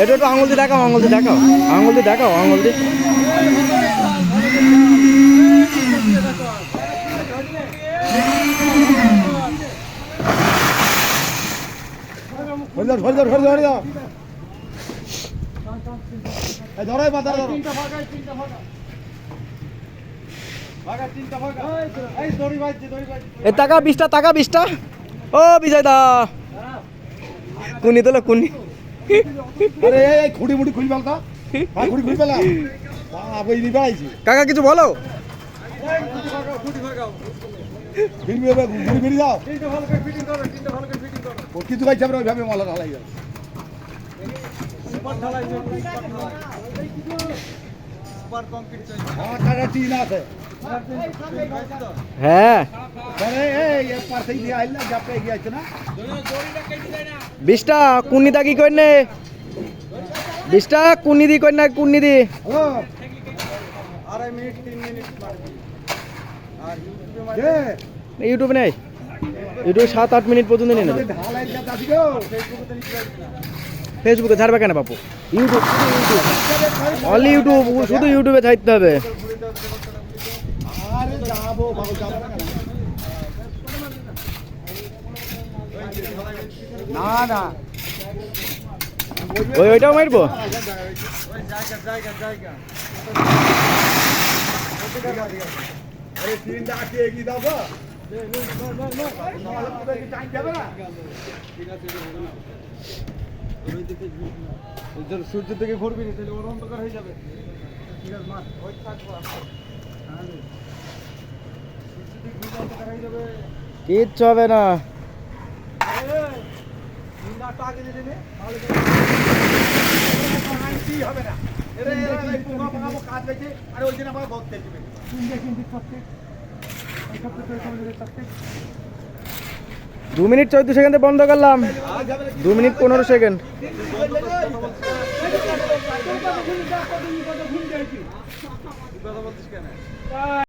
এটা একটু আঙুল দিয়ে দেখাও, আঙুল দিয়ে দেখাও, আঙুল দিয়ে দেখাও, আঙুল দিয়ে। টাকা 20টা, টাকা 20টা। ও বিজয় দা কুনি তোলো কুনি। কাকা কিছু বলো। কিছু ভাই ওইভাবে মলা ঢালাই যাবে। হ্যাঁ 20টা কুন্নিদা কি করে নে, 20টা কুন্নি দি কর না, কুন্নি দি। ইউটিউবে নেই, ইউটিউবে 7-8 মিনিট পর্যন্ত নিয়ে নেবে। ফেসবুকে ছাড়বে কেন বাপু? ইউটিউব, অনলি ইউটিউব, শুধু ইউটিউবে থাকতে হবে। না না ওইটাও মারবো। সূর্য থেকে ঘুরবি না, তাহলে ওর অন্ধকার হয়ে যাবে। কিচ্ছু হবে না। দু মিনিট 14 সেকেন্ডে বন্ধ করলাম। 2 মিনিট 15 সেকেন্ড।